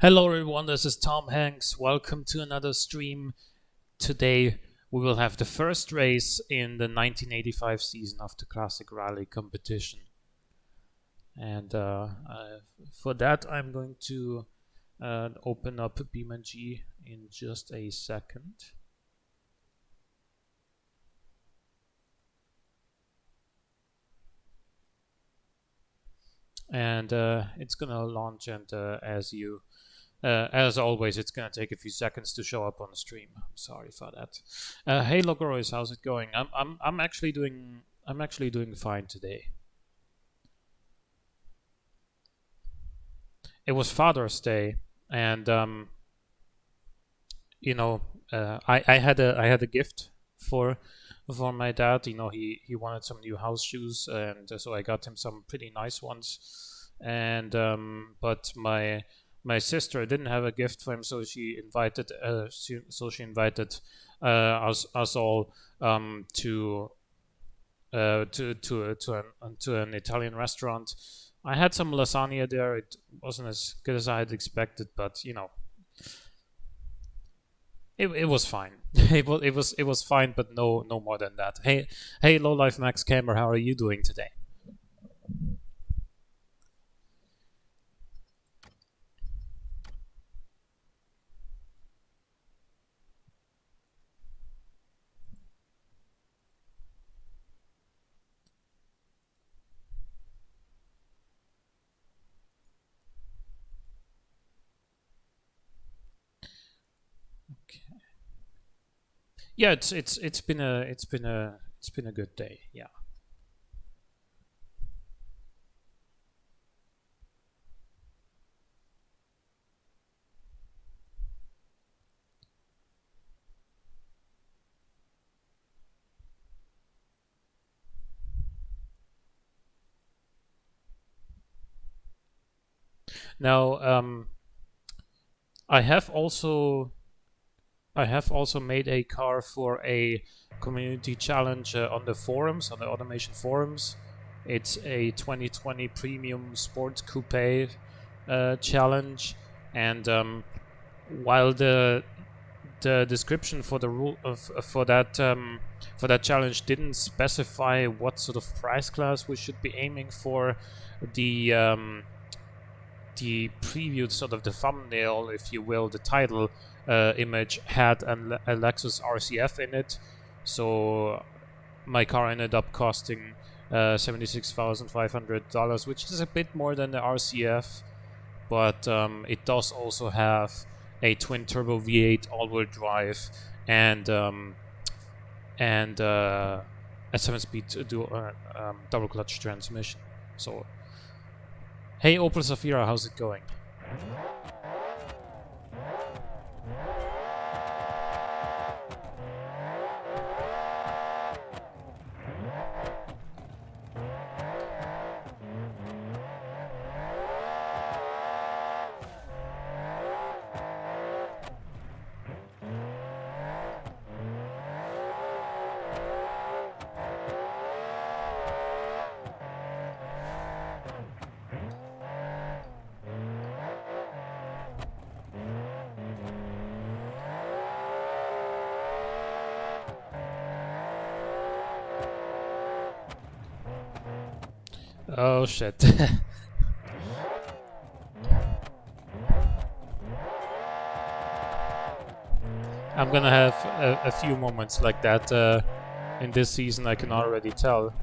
Hello everyone, this is Tom Hanks. Welcome to another stream. Today we will have the first race in the 1985 season of the Classic Rally competition. And for that I'm going to open up BeamNG in just a second. And it's gonna launch, and as always, it's gonna take a few seconds to show up on the stream. I'm sorry for that. Hey Logorois, how's it going? I'm actually doing fine today. It was Father's Day, and I had a gift for my dad. He wanted some new house shoes, and so I got him some pretty nice ones. And but my sister didn't have a gift for him, so she invited us all to an Italian restaurant. I had some lasagna there. It wasn't as good as I had expected, but it was fine. It was fine, but no more than that. Hey, Low Life Max Camber, how are you doing today? Okay. Yeah, it's been a good day. Yeah. Now, I have also I have also made a car for a community challenge on the forums, on the automation forums. It's a 2020 premium sports coupe challenge, and while the description for the rule of for that challenge didn't specify what sort of price class we should be aiming for, the preview, sort of the thumbnail, if you will, the title image had a Lexus RCF in it. So my car ended up costing $76,500, which is a bit more than the RCF, but it does also have a twin turbo V8 all-wheel drive and a 7-speed double clutch transmission. So, hey Opel Zafira, how's it going? Oh shit. I'm gonna have a few moments like that in this season, I can already tell.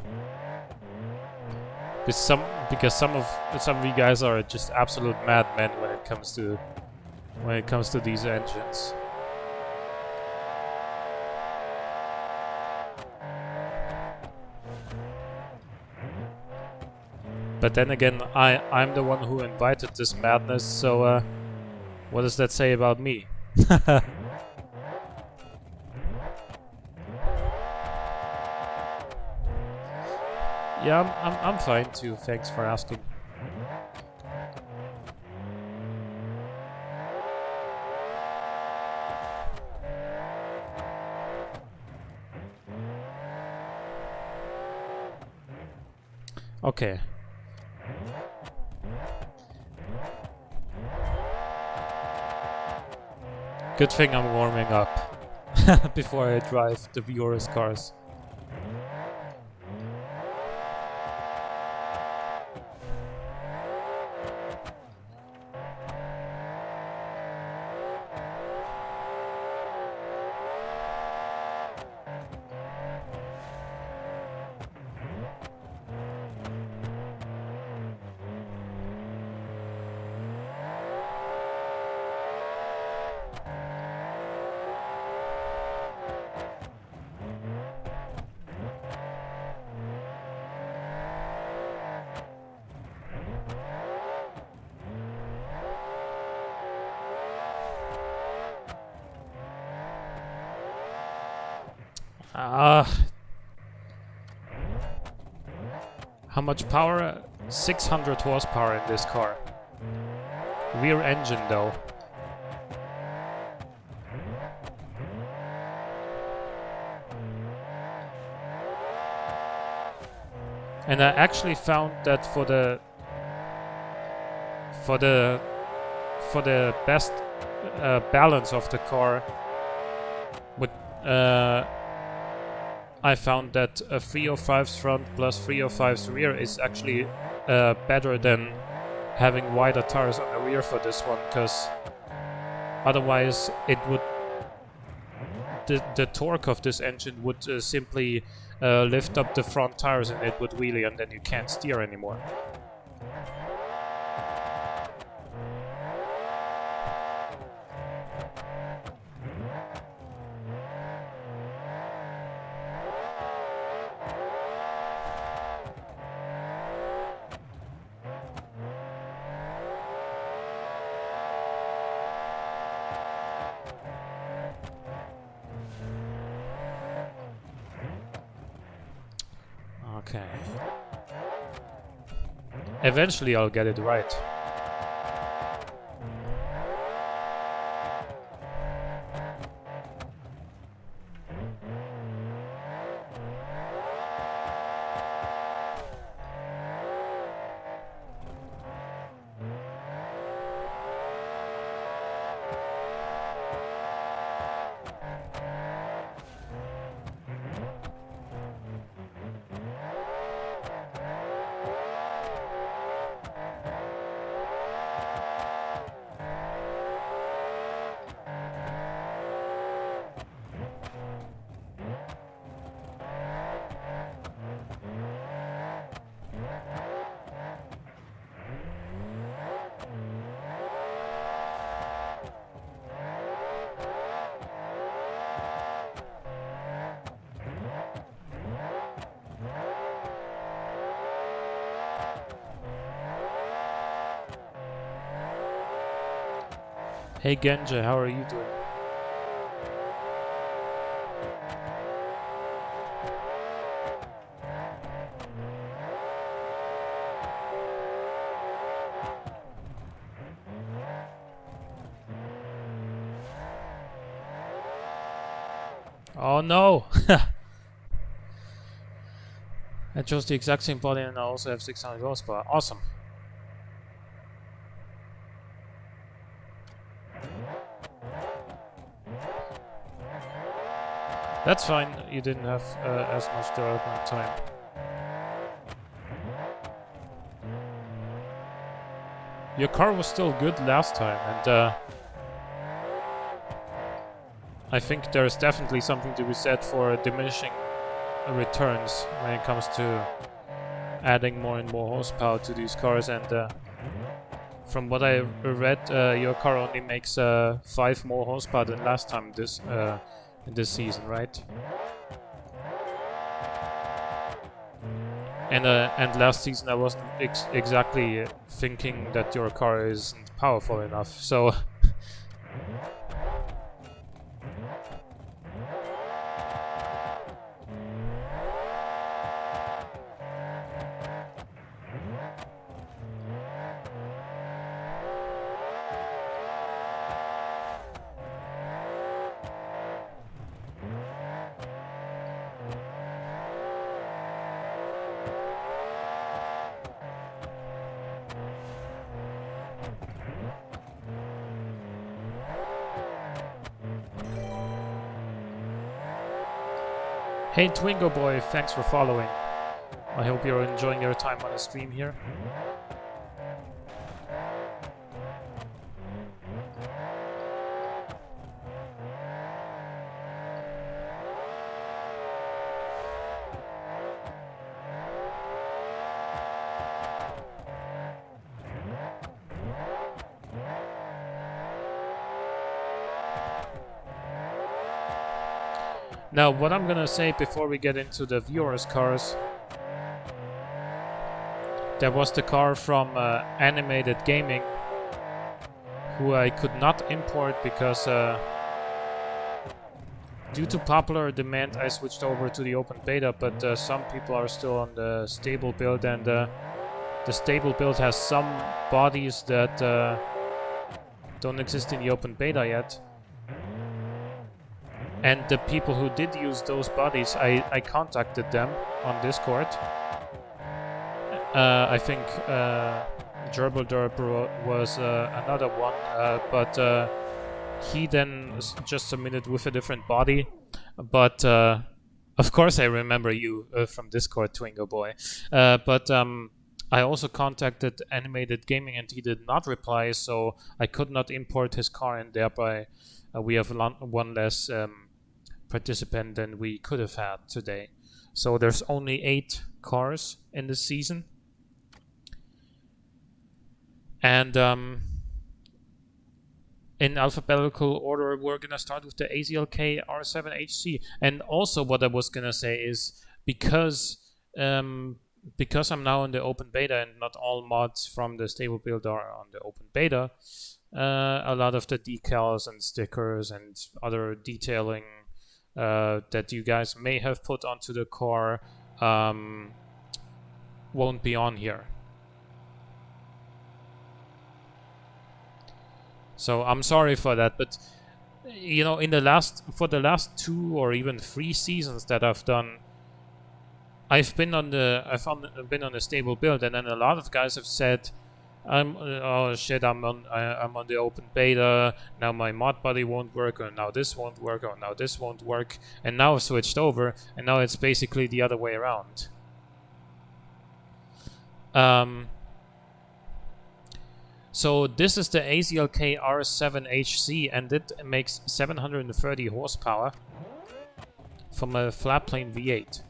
Because some of you guys are just absolute madmen when it comes to these engines. But then again, I'm the one who invited this madness, so what does that say about me? Yeah, I'm fine too. Thanks for asking. Okay. Good thing I'm warming up before I drive the viewers' cars. How much power? 600 horsepower in this car. Rear engine though. And I actually found that for the best balance of the car, with I found that a 305's front plus 305's rear is actually better than having wider tires on the rear for this one, because otherwise it would the torque of this engine would simply lift up the front tires and it would wheelie, and then you can't steer anymore. Okay. Eventually I'll get it right. Hey Genja, how are you doing? Oh no! I chose the exact same body and I also have 600 horsepower. Awesome. That's fine, you didn't have as much development time. Your car was still good last time, and I think there's definitely something to be said for diminishing returns when it comes to adding more and more horsepower to these cars. And from what I read, your car only makes 5 more horsepower than last time in this season, right? And last season I wasn't exactly thinking that your car isn't powerful enough, so Hey Twingo Boy, thanks for following. I hope you're enjoying your time on the stream here. Now, what I'm gonna say before we get into the viewers' cars, there was the car from Animated Gaming, who I could not import because due to popular demand I switched over to the open beta, but some people are still on the stable build, and the stable build has some bodies that don't exist in the open beta yet. And the people who did use those bodies, I contacted them on Discord. I think Gerbil Derb was another one, but he then just submitted with a different body. But of course I remember you from Discord, Twingo Boy. But I also contacted Animated Gaming and he did not reply, so I could not import his car, and thereby we have one less participant than we could have had today. So there's only 8 cars in the season. And in alphabetical order, we're gonna start with the AZLK R7HC. And also what I was gonna say is, because I'm now in the open beta and not all mods from the stable build are on the open beta, a lot of the decals and stickers and other detailing that you guys may have put onto the car won't be on here. So I'm sorry for that, but you know, for the last 2 or even 3 seasons that I've done, I've been on the stable build, and then a lot of guys have said, oh shit, I'm on the open beta, now my mod body won't work, or now this won't work, or now this won't work, and now I've switched over, and now it's basically the other way around. So this is the AZLK R7HC, and it makes 730 horsepower from a flat plane V8.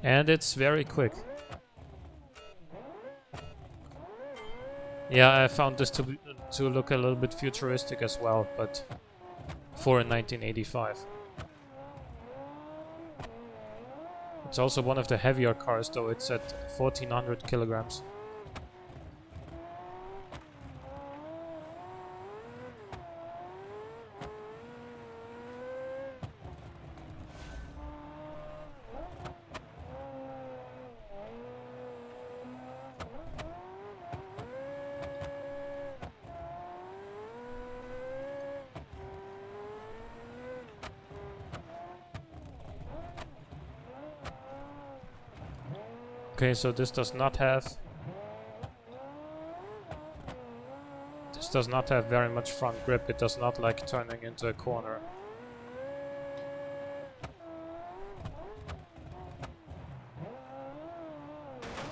And it's very quick. Yeah, I found this to look a little bit futuristic as well, but for a 1985. It's also one of the heavier cars, though. It's at 1400 kilograms. Okay, so this does not have very much front grip. It does not like turning into a corner.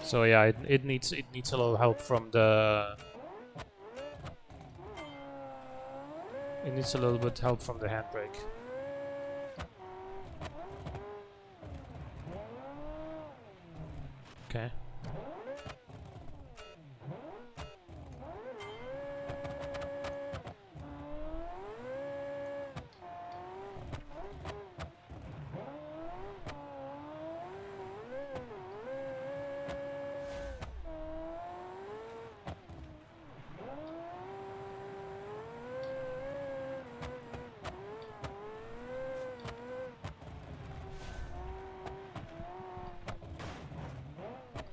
So yeah, it needs a little help from the handbrake. Okay.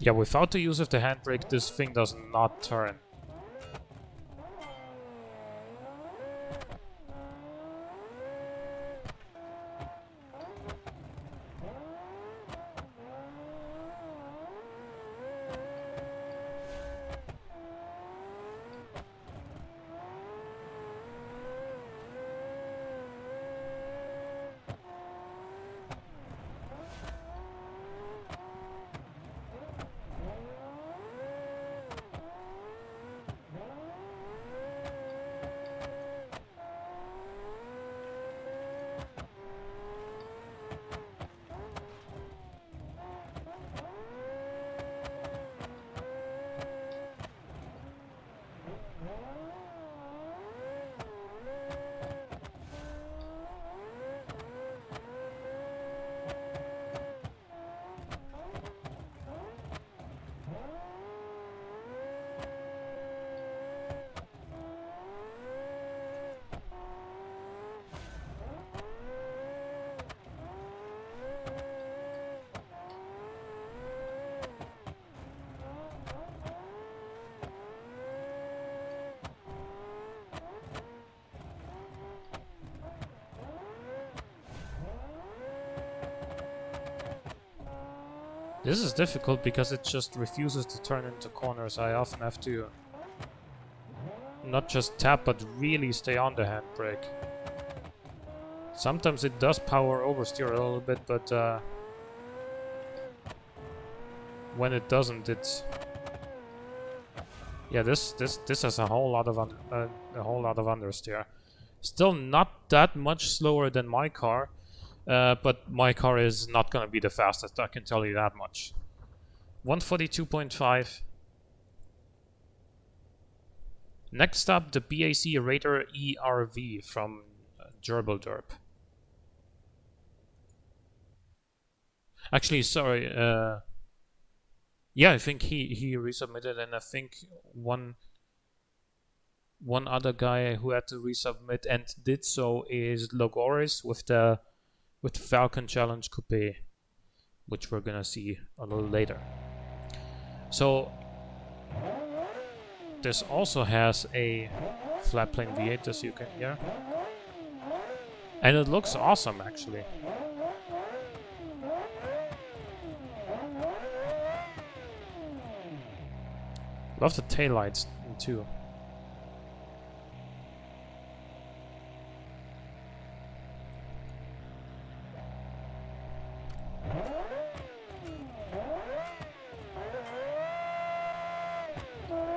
Yeah, without the use of the handbrake, this thing does not turn. This is difficult because it just refuses to turn into corners. I often have to not just tap, but really stay on the handbrake. Sometimes it does power oversteer a little bit, but when it doesn't, it's... Yeah, this has a whole lot of understeer. Still not that much slower than my car, but my car is not gonna be the fastest, I can tell you that much. 142.5. Next up, the BAC Raider ERV from Gerbil Derp. Actually, sorry. Yeah, I think he resubmitted, and I think one other guy who had to resubmit and did so is Logoris with the Falcon Challenge Coupe, which we're gonna see a little later. So this also has a flat plane V8, as you can hear, and it looks awesome actually. Love the taillights too.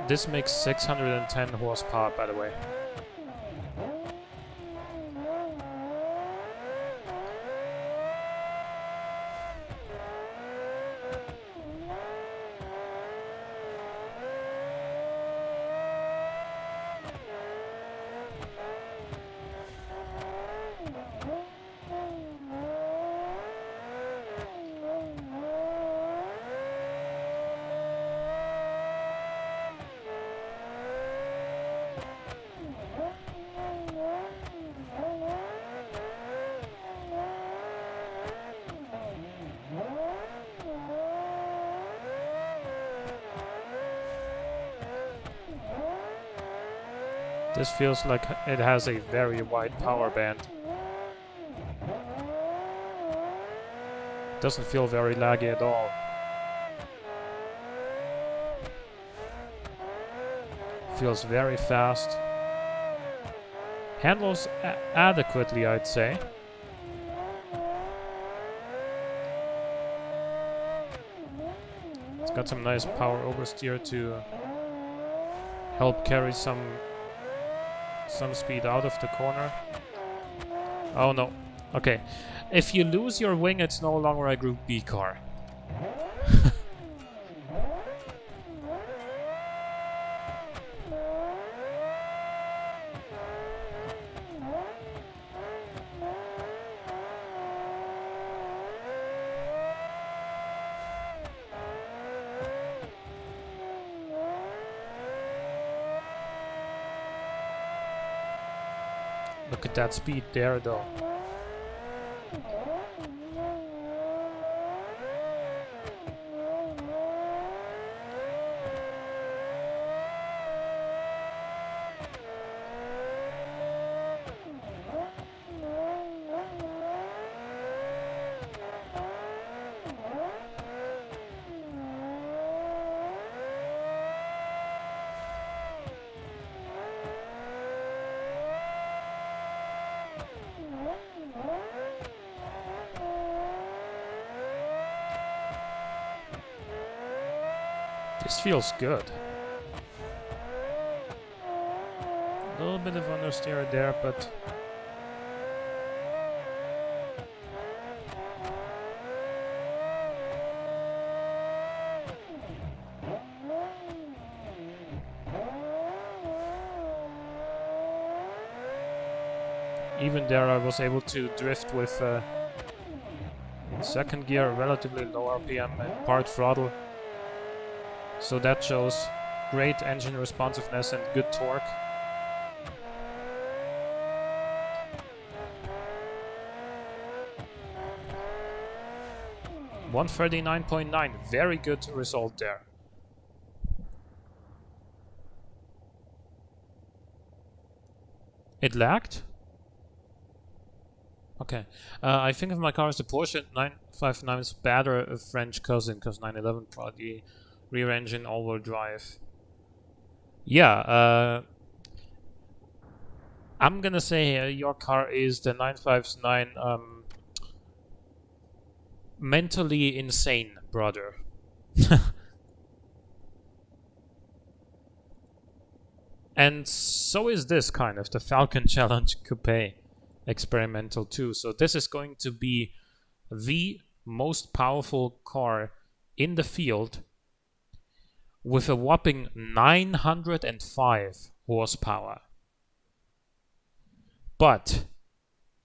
This makes 610 horsepower, by the way. This feels like it has a very wide power band. Doesn't feel very laggy at all. Feels very fast. Handles adequately, I'd say. It's got some nice power oversteer to help carry some speed out of the corner. Oh no. Okay. If you lose your wing, it's no longer a Group B car. Look at that speed there, though. This feels good. A little bit of understeer there, but even there I was able to drift with second gear, relatively low RPM and part throttle. So that shows great engine responsiveness and good torque. $139.9, very good result there. It lagged? Okay. I think of my car as the Porsche 959's better French cousin, because 911 probably rear engine all-wheel drive. Yeah, I'm gonna say your car is the 959 mentally insane brother. And so is this kind of the Falcon Challenge Coupe Experimental 2. So this is going to be the most powerful car in the field with a whopping 905 horsepower. But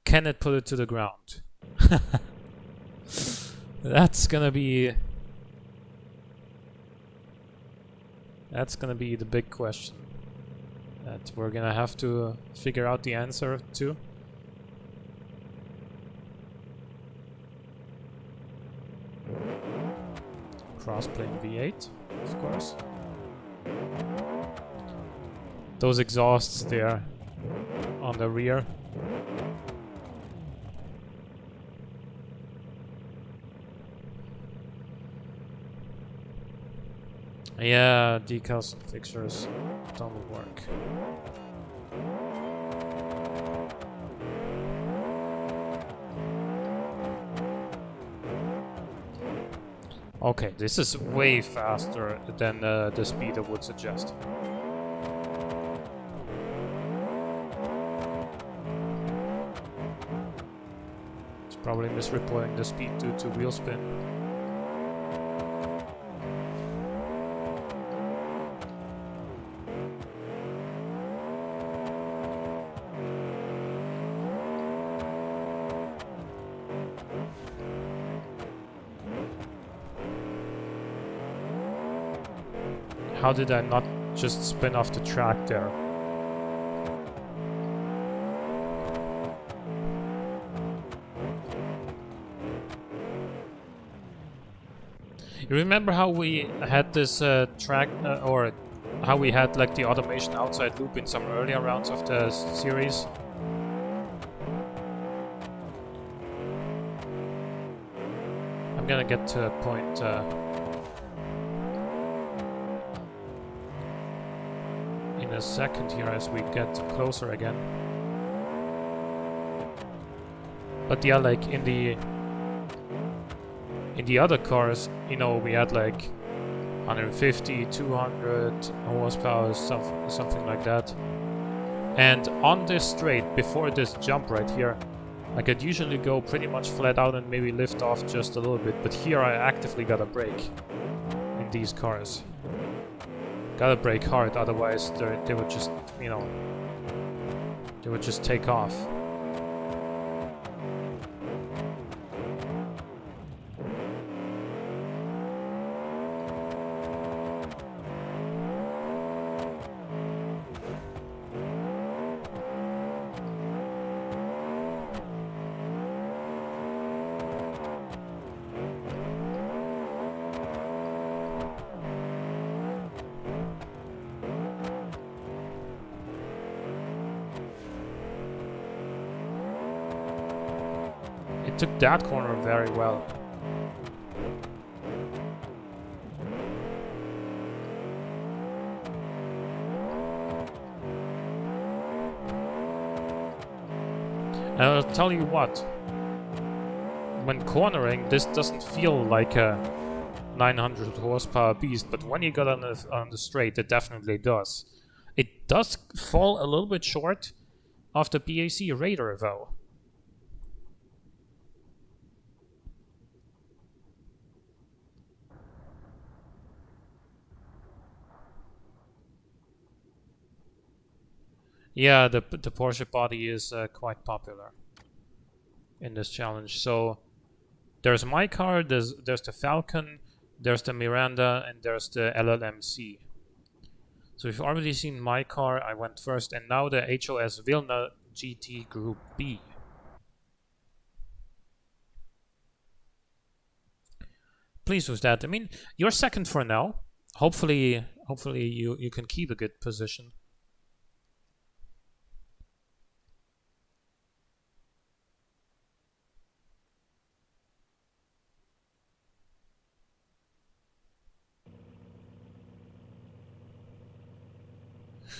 can it put it to the ground? That's gonna be the big question that we're gonna have to figure out the answer to. Crossplane V8, of course. Those exhausts there on the rear. Yeah, decals and fixtures don't work. Okay, this is way faster than the speeder would suggest. It's probably misreporting the speed due to wheel spin. How did I not just spin off the track there? You remember how we had this track, or how we had like the automation outside loop in some earlier rounds of the series? I'm gonna get to a point in a second here as we get closer again. But yeah, like in the other cars, you know, we had like 150, 200 horsepower, something like that. And on this straight, before this jump right here, I could usually go pretty much flat out and maybe lift off just a little bit. But here I actively gotta brake in these cars. Gotta brake hard, otherwise they would just, you know, they would just take off. It took that corner very well. And I'll tell you what, when cornering, this doesn't feel like a 900 horsepower beast, but when you got on the straight, it definitely does. It does fall a little bit short of the BAC Raider, though. Yeah, the Porsche body is quite popular in this challenge. So there's my car, there's the Falcon, there's the Miranda, and there's the LLMC. So we've already seen my car, I went first, and now the HOS Vilna GT Group B. Pleased with that. I mean, you're second for now. Hopefully you can keep a good position.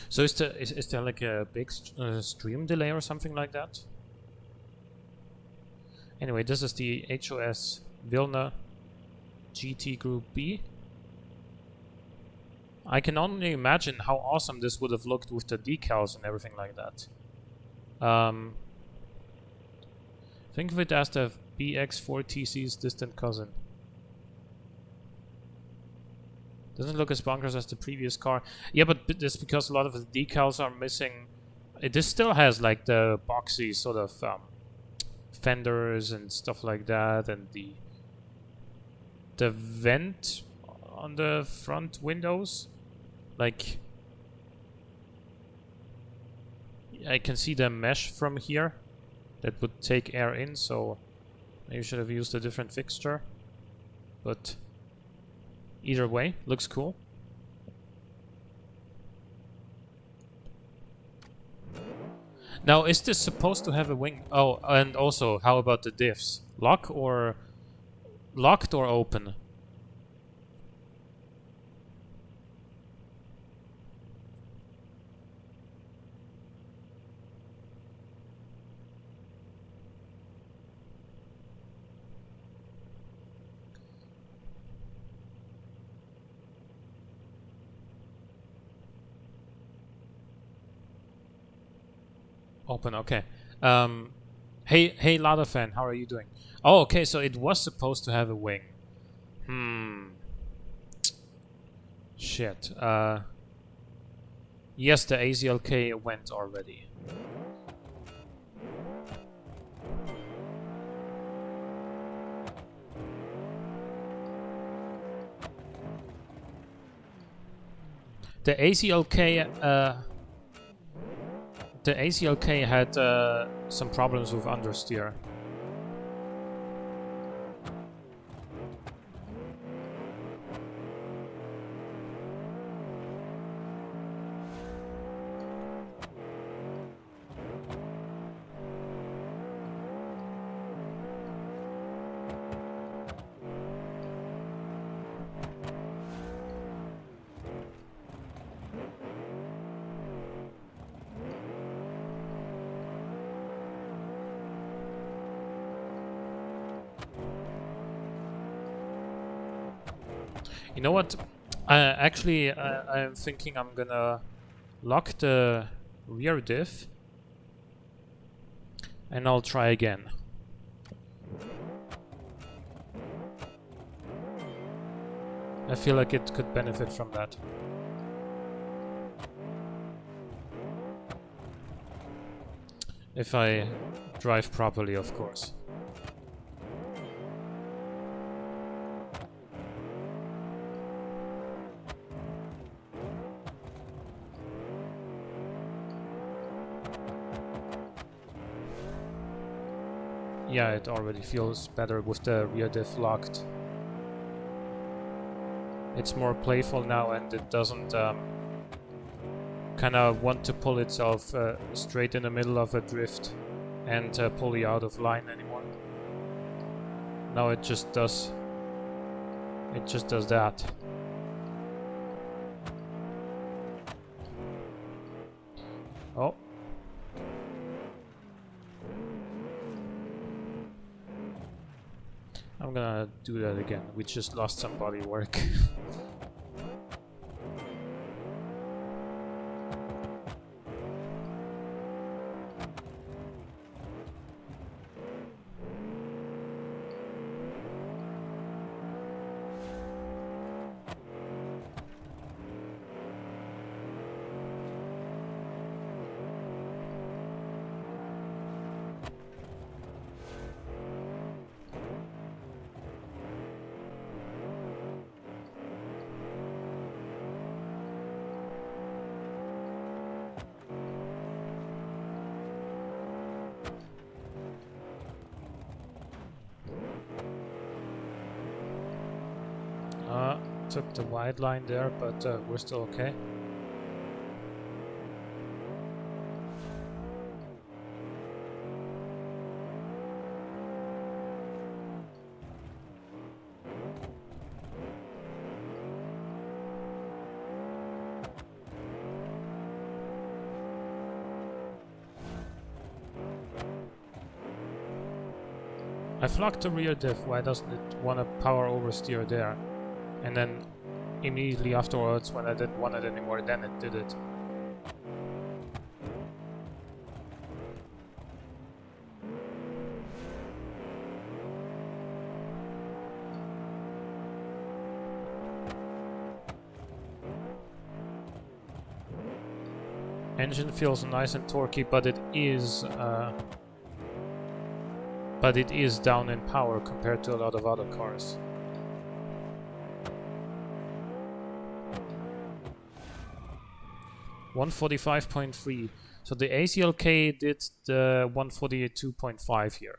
So is there like a big stream delay or something like that? Anyway, this is the HOS Vilna GT Group B. I can only imagine how awesome this would have looked with the decals and everything like that. Think of it as the BX4TC's distant cousin. Doesn't look as bonkers as the previous car. Yeah, but that's because a lot of the decals are missing. This still has like the boxy sort of fenders and stuff like that, and the vent on the front windows. Like, I can see the mesh from here that would take air in, so maybe should have used a different fixture. But either way, looks cool. Now, is this supposed to have a wing? Oh, and also, how about the diffs? Locked or open? Open, okay. Hey, Lada fan, how are you doing? Oh, okay, so it was supposed to have a wing. Shit. Yes, the AZLK went already. The AZLK had some problems with understeer. You know what? Actually, I'm thinking I'm gonna lock the rear diff and I'll try again. I feel like it could benefit from that. If I drive properly, of course. Yeah, it already feels better with the rear diff locked. It's more playful now and it doesn't kind of want to pull itself straight in the middle of a drift and pull you out of line anymore. Now it just does that. Oh. I'm gonna do that again. We just lost some body work. Took the wide line there, but we're still okay. I've locked the rear diff, why doesn't it want to power oversteer there? And then immediately afterwards, when I didn't want it anymore, then it did it. Engine feels nice and torquey, but it is down in power compared to a lot of other cars. $145.3. So the ACLK did the 142.5 here.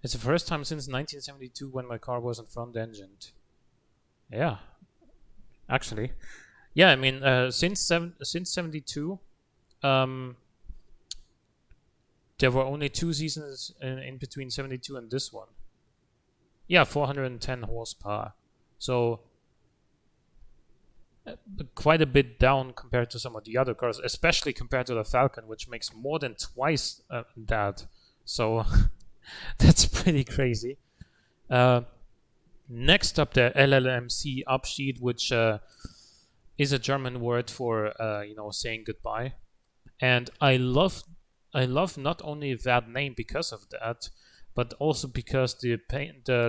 It's the first time since 1972 when my car wasn't front-engined. Yeah, actually, yeah. I mean, since 72, there were only 2 seasons in between 72 and this one. Yeah, 410 horsepower. So quite a bit down compared to some of the other cars, especially compared to the Falcon, which makes more than twice that. So that's pretty crazy. Next up, the LLMC Abschied, which is a German word for saying goodbye, and I love not only that name because of that, but also because the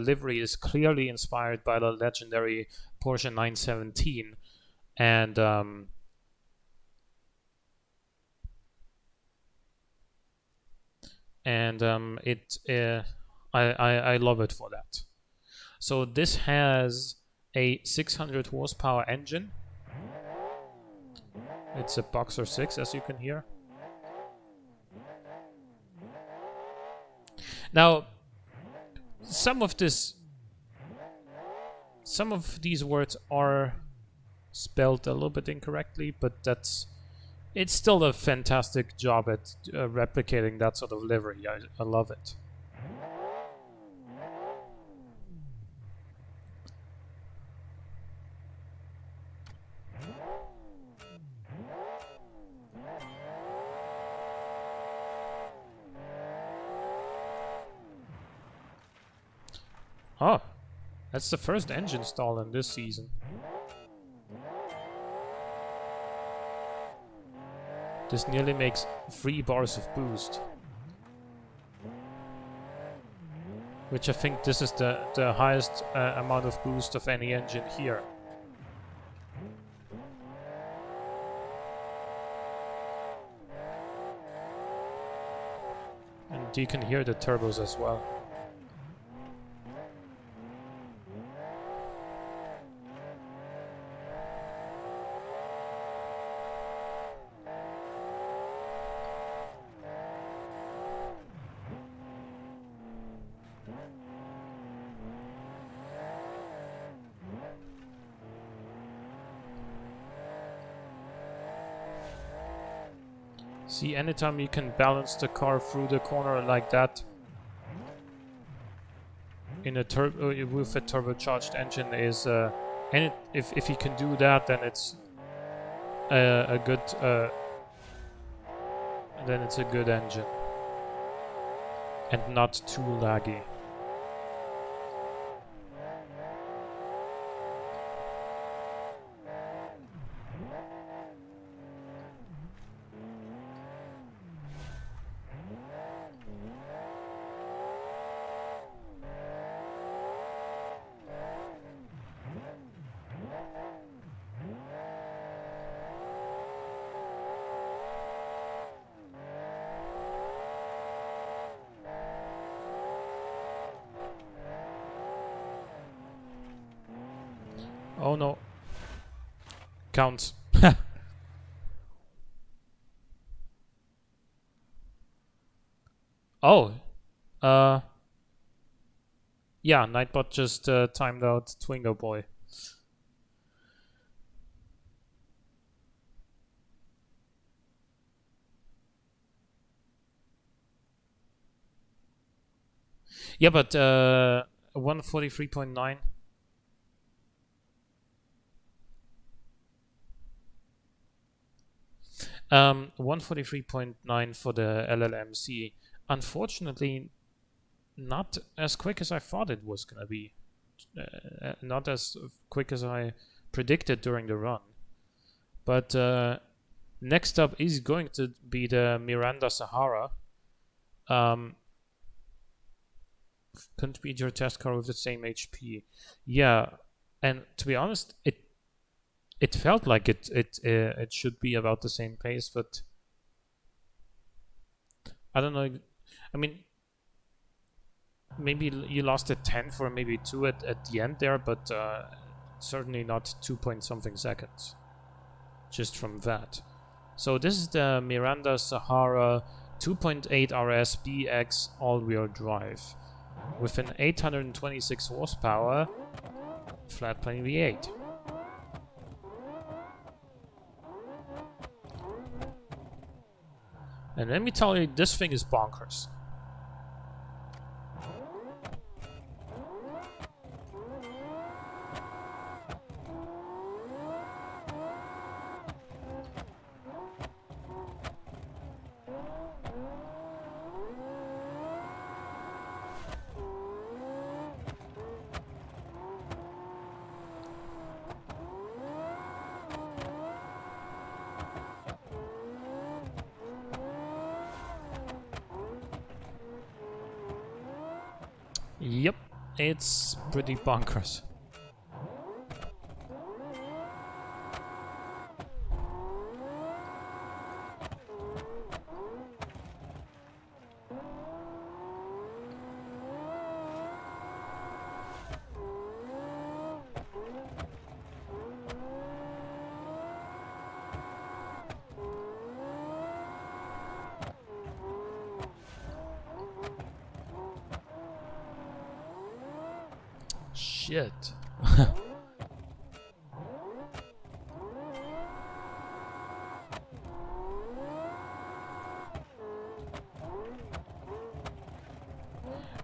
livery is clearly inspired by the legendary Porsche 917, and I love it for that. So this has a 600 horsepower engine. It's a Boxer 6, as you can hear. Now, some of these words are spelled a little bit incorrectly, but it's still a fantastic job at replicating that sort of livery. I love it. Oh, that's the first engine stall in this season. This nearly makes 3 bars of boost. Which I think this is the highest amount of boost of any engine here. And you can hear the turbos as well. See, anytime you can balance the car through the corner like that in a with a turbocharged engine is, and if you can do that, then it's a good engine and not too laggy. Oh no. Counts. Oh. Yeah, Nightbot just timed out Twingo Boy. Yeah, but 143.9. 143.9 for the LLMC. Unfortunately, not as quick as I thought it was gonna be. Not as quick as I predicted during the run. But next up is going to be the Miranda Sahara. Complete your test car with the same HP. Yeah, and to be honest, it felt like it should be about the same pace, but I don't know. I mean, maybe you lost a 10th or maybe 2 at the end there, but certainly not 2 point something seconds just from that. So this is the Miranda Sahara 2.8 RS BX all-wheel drive with an 826 horsepower flat plane V8. And let me tell you, this thing is bonkers. Yep, it's pretty bonkers. Shit.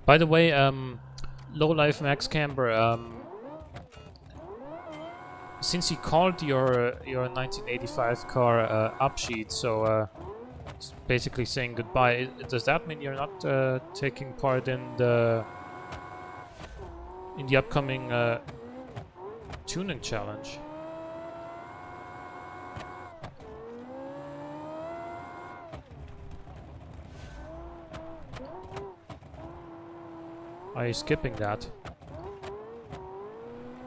By the way, Low Life Max Camber, since you called your 1985 car upsheet, so basically saying goodbye, does that mean you're not taking part in the upcoming tuning challenge? Are you skipping that?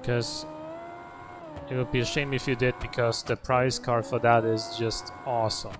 Because it would be a shame if you did, because the prize car for that is just awesome.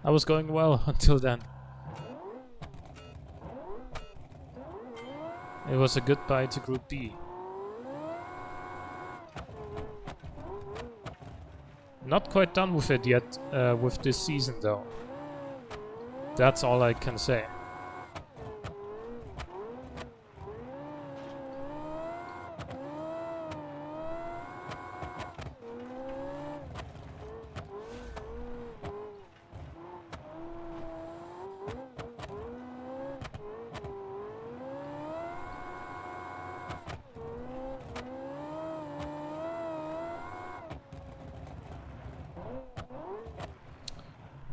I was going well until then. It was a goodbye to Group B. Not quite done with it yet, with this season though. That's all I can say.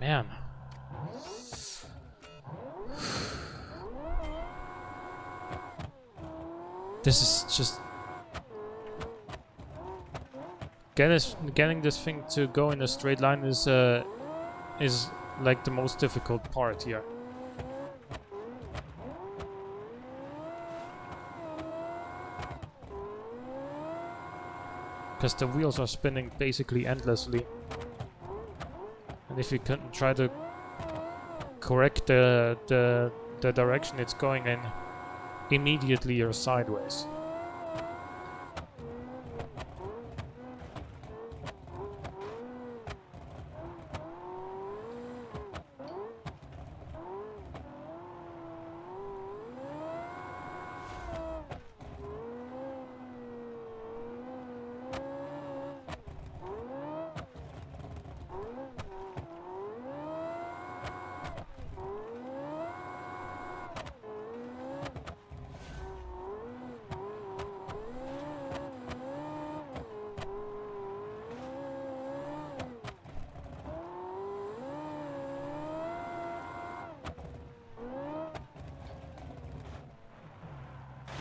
Man. This is just... Getting this thing to go in a straight line is like the most difficult part here. Because the wheels are spinning basically endlessly. And if you can try to correct the direction it's going in, immediately you're sideways.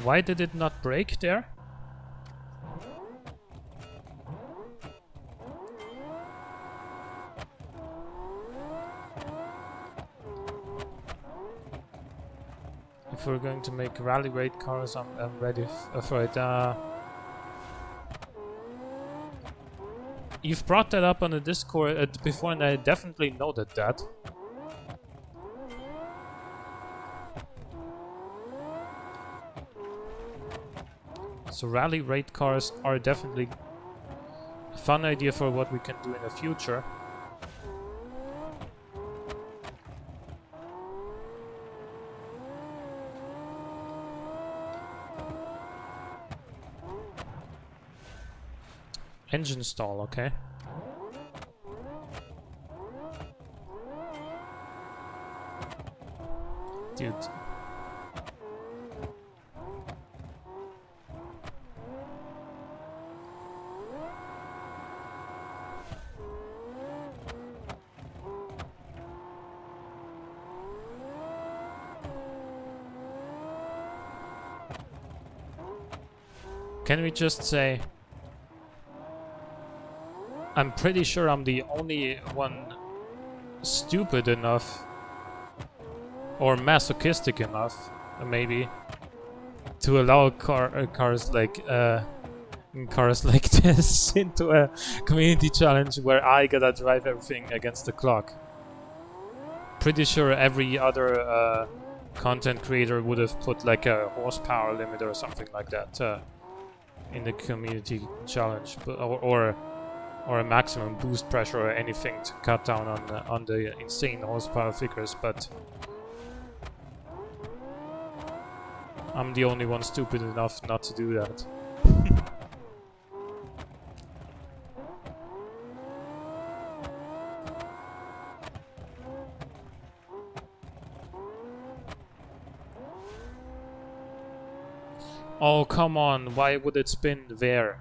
Why did it not break there? If we're going to make rally raid cars, I'm ready for it. You've brought that up on the Discord before, and I definitely noted that. So rally raid cars are definitely a fun idea for what we can do in the future. Engine stall, okay. Dude. Can we just say... I'm pretty sure I'm the only one stupid enough or masochistic enough, maybe, to allow cars like this into a community challenge where I gotta drive everything against the clock. Pretty sure every other content creator would have put like a horsepower limit or something like that in the community challenge, or a maximum boost pressure or anything to cut down on the insane horsepower figures, but I'm the only one stupid enough not to do that. Oh, come on, why would it spin there?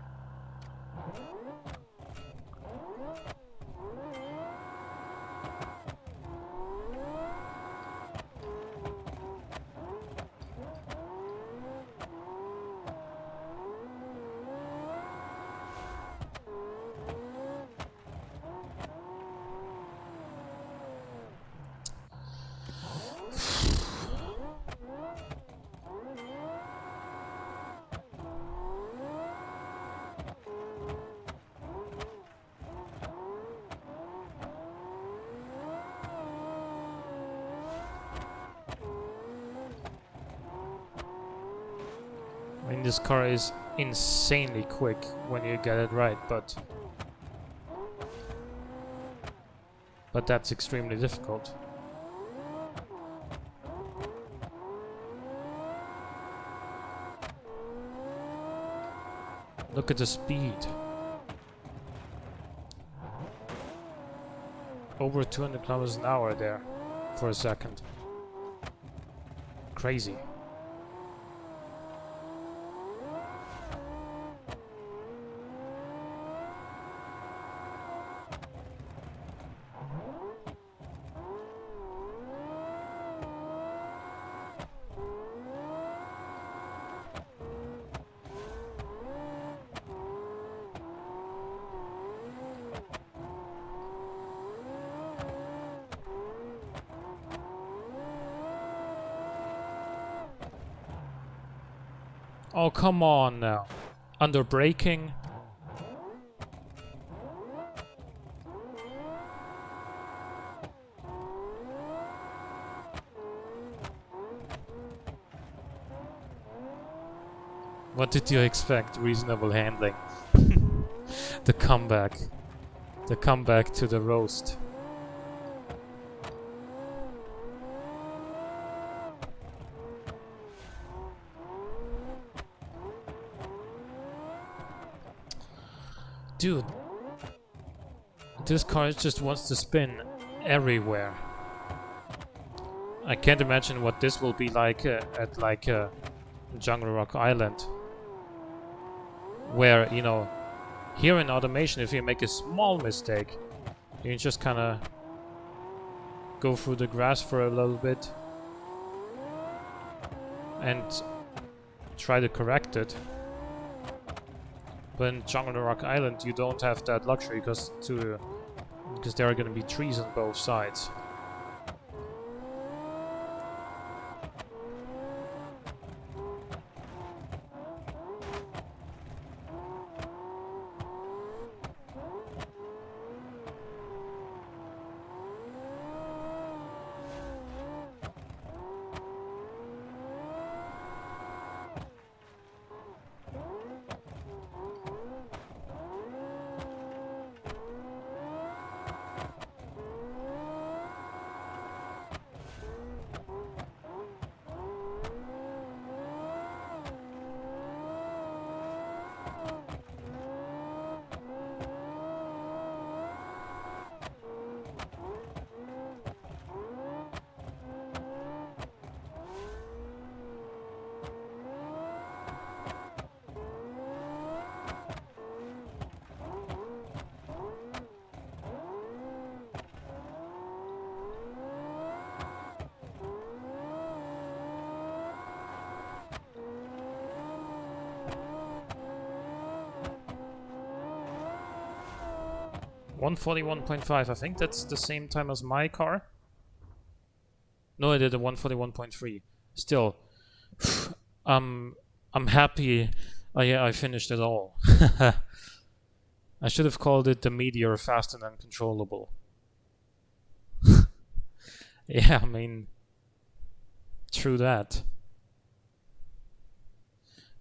I mean, this car is insanely quick when you get it right, but that's extremely difficult. Look at the speed. Over 200 kilometers an hour there for a second. Crazy. Oh, come on now. Under braking. What did you expect? Reasonable handling. The comeback. The comeback to the roast. Dude, this car just wants to spin everywhere. I can't imagine what this will be like at like Jungle Rock Island, where, you know, here in automation, if you make a small mistake, you can just kind of go through the grass for a little bit and try to correct it. But in Jungle Rock Island, you don't have that luxury because there are going to be trees on both sides. .141.5, I think that's the same time as my car. No, I did a 141.3. Still, I'm happy I finished it all. I should have called it the Meteor Fast and Uncontrollable. Yeah, I mean, true that.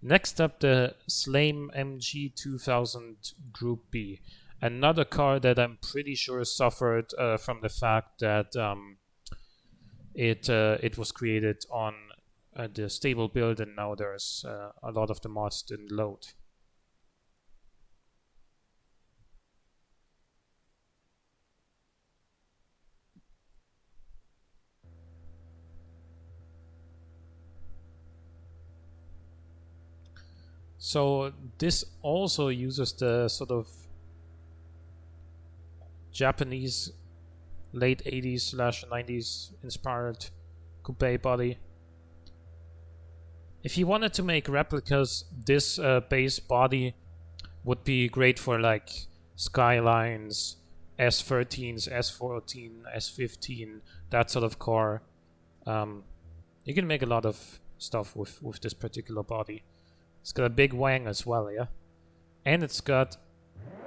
Next up, the Slame MG 2000 Group B. Another car that I'm pretty sure suffered from the fact that it was created on the stable build, and now there's a lot of the mods didn't load. So this also uses the sort of Japanese late 80s / 90s inspired coupe body. If you wanted to make replicas, this base body would be great for like Skylines, S13s, S14, S15, that sort of car. You can make a lot of stuff with this particular body. It's got a big wang as well, yeah? And it's got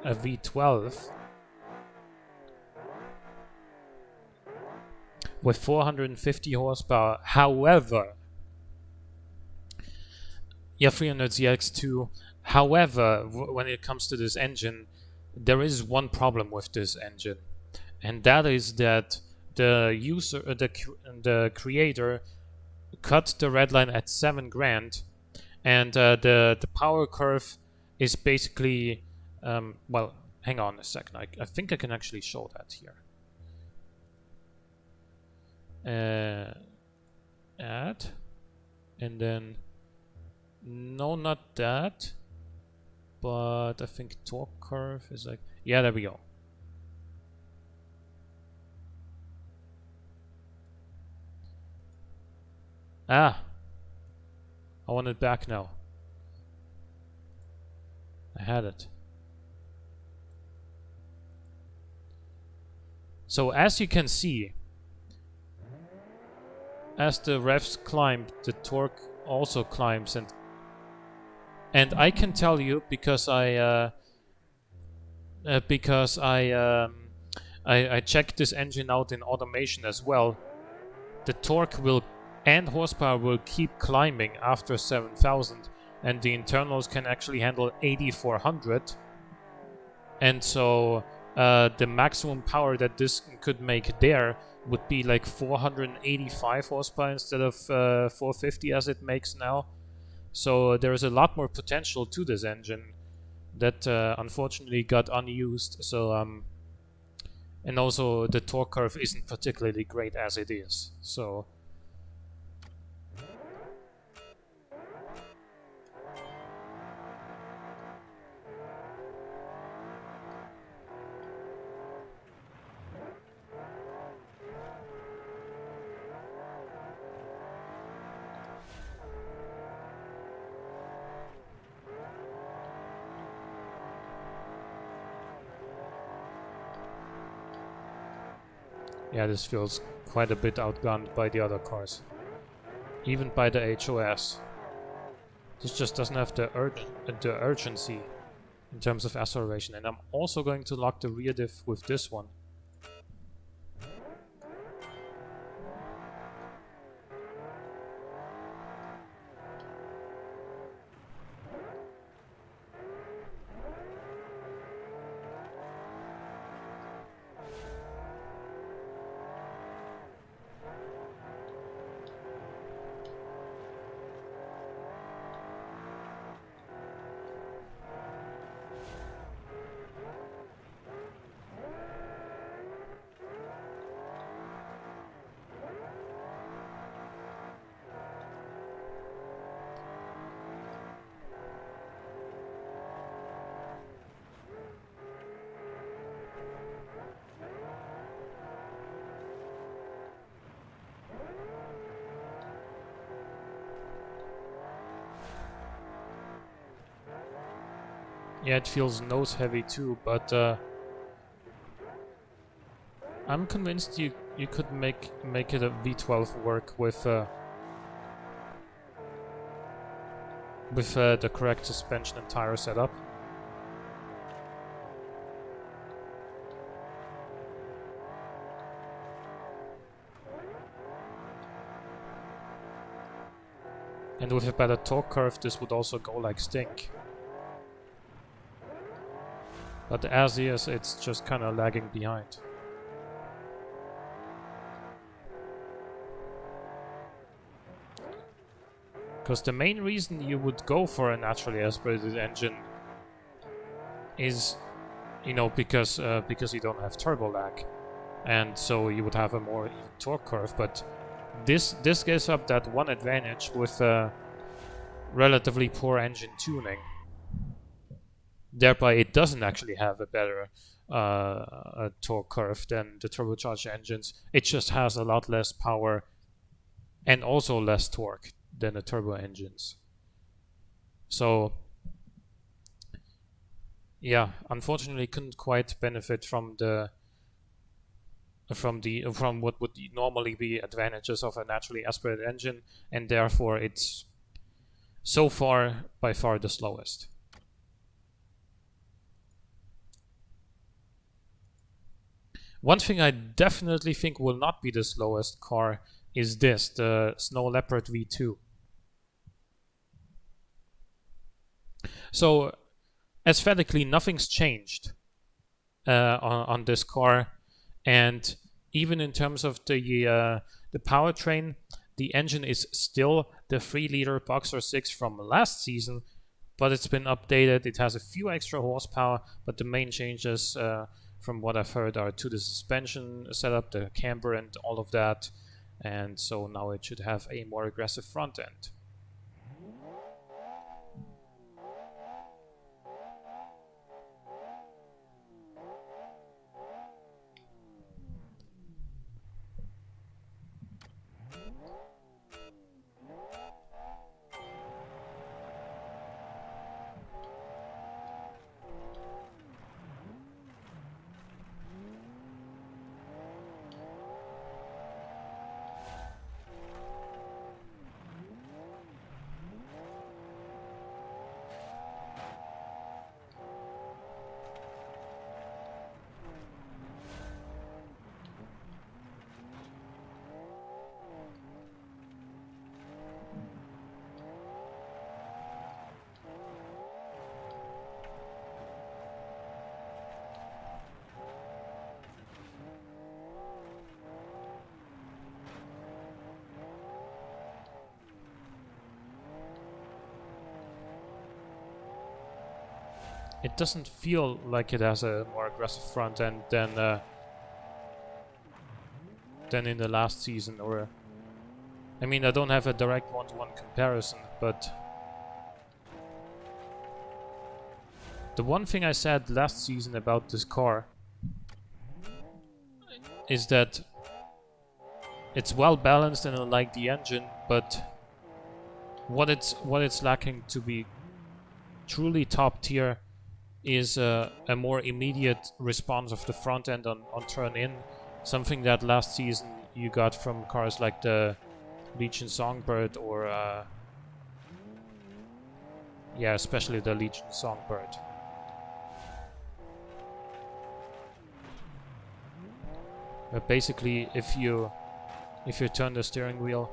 a V12 with 450 horsepower. However, yeah, 300ZX2. However, when it comes to this engine, there is one problem with this engine, and that is that the user, the creator, cut the red line at 7 grand, and the power curve is basically well, hang on a second. I think I can actually show that here. Add, and then no, not that, but I think torque curve is like, yeah, there we go. Ah, I want it back now. I had it. So as you can see, as the revs climb, the torque also climbs, and I can tell you because I checked this engine out in automation as well. The torque will and horsepower will keep climbing after 7,000, and the internals can actually handle 8400. And so the maximum power that this could make there would be like 485 horsepower instead of 450 as it makes now. So there is a lot more potential to this engine that unfortunately got unused. So and also the torque curve isn't particularly great as it is. So yeah, this feels quite a bit outgunned by the other cars. Even by the HOS. This just doesn't have the urgency in terms of acceleration. And I'm also going to lock the rear diff with this one. Yeah, it feels nose heavy too, but I'm convinced you could make it a V12 work with the correct suspension and tire setup. And with a better torque curve, this would also go like stink. But as is, it's just kind of lagging behind. Because the main reason you would go for a naturally aspirated engine is, you know, because you don't have turbo lag, and so you would have a more even torque curve. But this gives up that one advantage with relatively poor engine tuning. Thereby, it doesn't actually have a better a torque curve than the turbocharged engines. It just has a lot less power and also less torque than the turbo engines. So, yeah, unfortunately, couldn't quite benefit from what would normally be advantages of a naturally aspirated engine, and therefore it's so far by far the slowest. One thing I definitely think will not be the slowest car is this, the Snow Leopard V2. So, aesthetically, nothing's changed on this car, and even in terms of the powertrain, the engine is still the 3-liter Boxer 6 from last season, but it's been updated. It has a few extra horsepower, but the main changes from what I've heard are to the suspension setup, the camber and all of that, and so now it should have a more aggressive front end. it doesn't feel like it has a more aggressive front end than in the last season. Or I mean, I don't have a direct one-to-one comparison, but the one thing I said last season about this car is that it's well balanced and I like the engine, but what it's lacking to be truly top tier is a more immediate response of the front end on turn in, something that last season you got from cars like the Legion Songbird or yeah, especially the Legion Songbird. But basically, if you turn the steering wheel,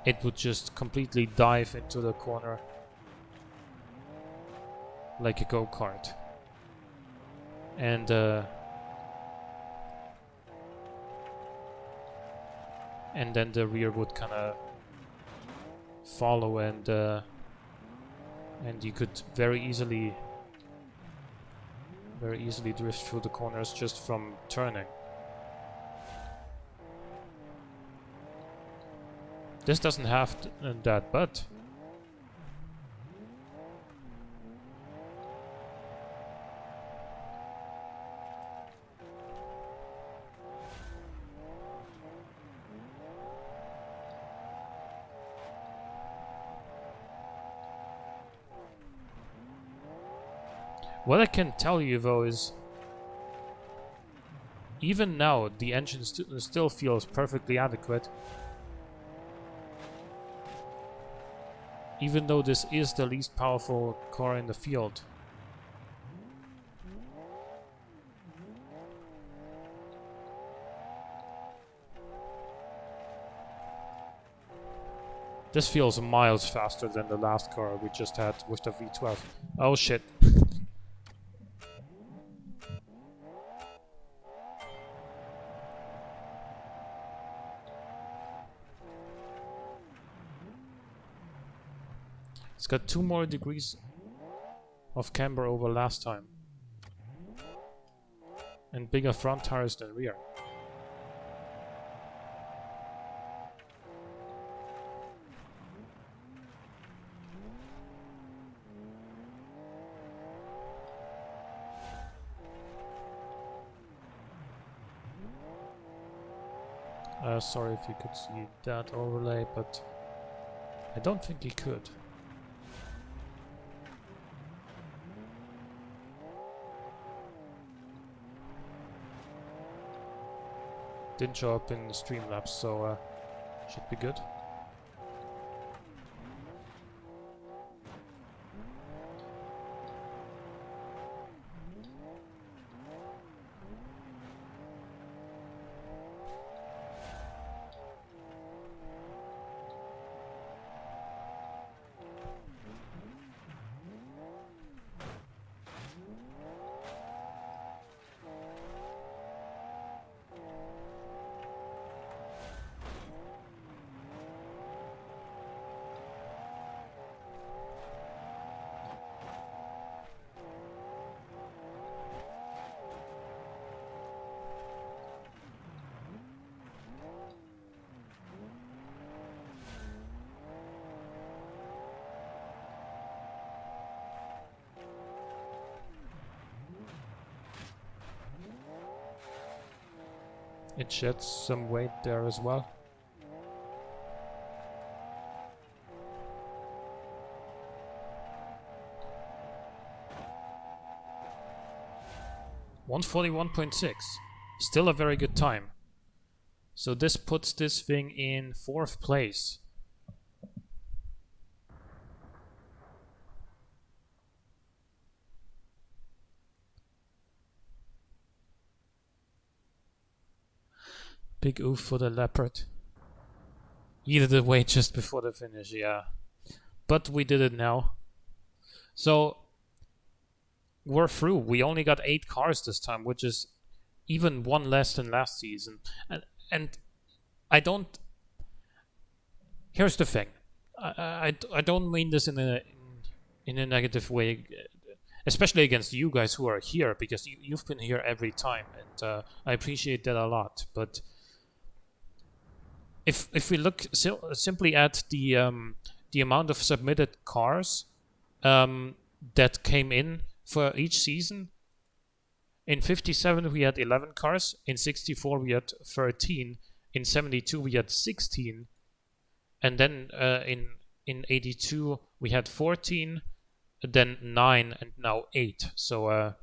it would just completely dive into the corner like a go-kart. And then the rear would kind of follow, and you could very easily drift through the corners just from turning. This doesn't have that, but what I can tell you though is, even now the engine still feels perfectly adequate, even though this is the least powerful car in the field. This feels miles faster than the last car we just had with the V12. Oh shit. It's got 2 more degrees of camber over last time. And bigger front tires than rear. Sorry if you could see that overlay, but I don't think you could. Didn't show up in the Streamlabs, so should be good. It sheds some weight there as well. .141.6, still a very good time. So this puts this thing in 4th place. Big oof for the Leopard. Either the way just before the finish, yeah. But we did it now. So we're through. We only got 8 cars this time, which is even 1 less than last season. And I don't... Here's the thing. I don't mean this in a negative way. especially against you guys who are here, because you've been here every time, and I appreciate that a lot. But if we look simply at the amount of submitted cars that came in for each season, in 57 we had 11 cars, in 64 we had 13, in 72 we had 16, and then in 82 we had 14, then 9, and now 8. So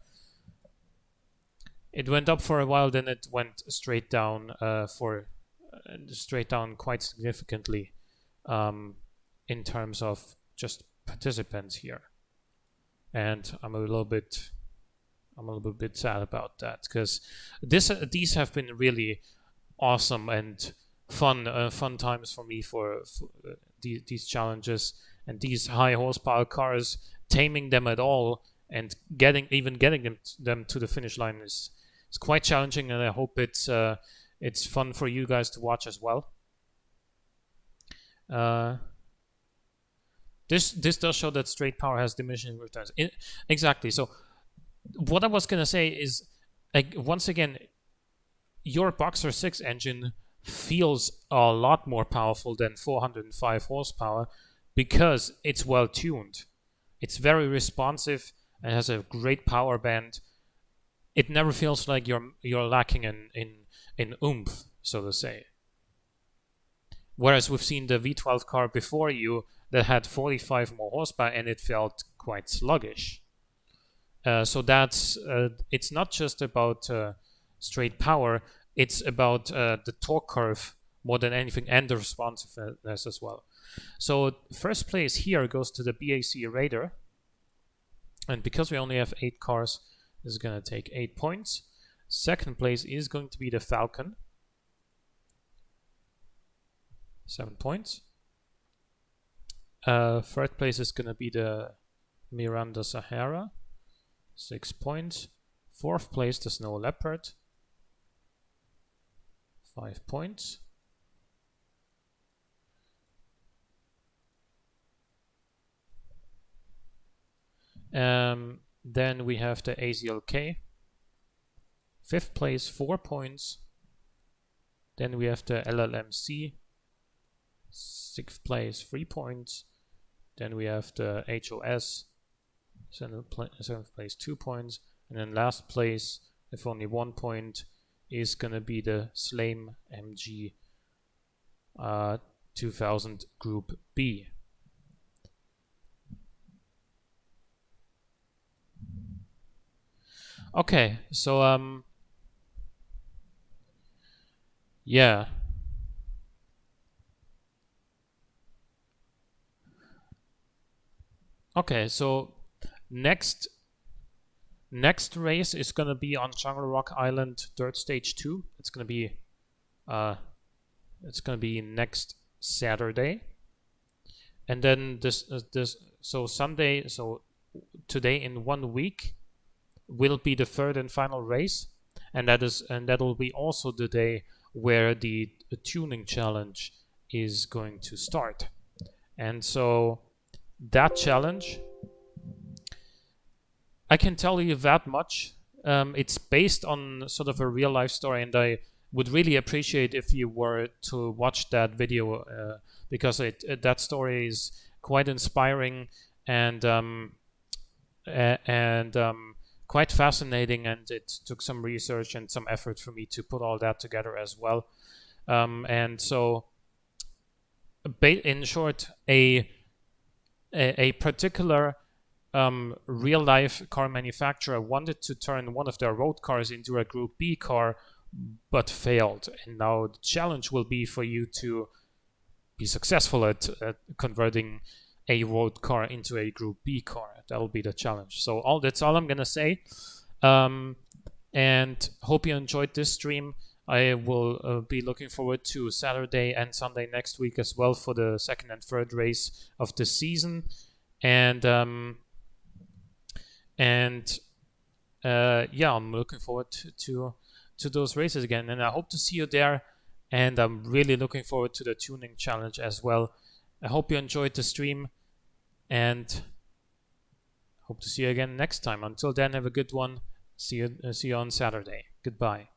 it went up for a while, then it went straight down quite significantly in terms of just participants here, and I'm a little bit sad about that, because these have been really awesome and fun times for me for these challenges, and these high horsepower cars, taming them at all and getting them to the finish line is quite challenging, and I hope it's fun for you guys to watch as well. This does show that straight power has diminishing returns. Exactly. So what I was gonna say is, like, once again, your Boxer 6 engine feels a lot more powerful than 405 horsepower because it's well tuned. It's very responsive and has a great power band. It never feels like you're lacking in oomph, so to say. Whereas we've seen the V12 car before you that had 45 more horsepower and it felt quite sluggish. So that's it's not just about straight power, it's about the torque curve more than anything, and the responsiveness as well. So first place here goes to the BAC Raider, and because we only have 8 cars, this is going to take 8 points. Second place is going to be the Falcon, 7 points. Third place is going to be the Miranda Sahara, 6 points. Fourth place, the Snow Leopard, 5 points. Then we have the AZLK, 5th place, 4 points. Then we have the LLMC, 6th place, 3 points. Then we have the HOS, 7th place, 2 points. And then last place, with only 1 point, is gonna be the Slame MG 2000 Group B. Okay, so yeah. Okay, so next race is gonna be on Jungle Rock Island Dirt Stage 2. It's gonna be next Saturday, and then so Sunday, so today in 1 week will be the third and final race, and that'll be also the day where the tuning challenge is going to start. And so that challenge, I can tell you that much. It's based on sort of a real life story, and I would really appreciate if you were to watch that video because that story is quite inspiring and quite fascinating, and it took some research and some effort for me to put all that together as well. And so, in short, a particular real life car manufacturer wanted to turn one of their road cars into a Group B car, but failed. And now the challenge will be for you to be successful at converting a road car into a Group B car. That'll be the challenge. So that's all I'm gonna say. And hope you enjoyed this stream. I will be looking forward to Saturday and Sunday next week as well for the second and third race of the season. And yeah, I'm looking forward to those races again, and I hope to see you there. And I'm really looking forward to the tuning challenge as well. I hope you enjoyed the stream, and hope to see you again next time. Until then, have a good one. See you on Saturday. Goodbye.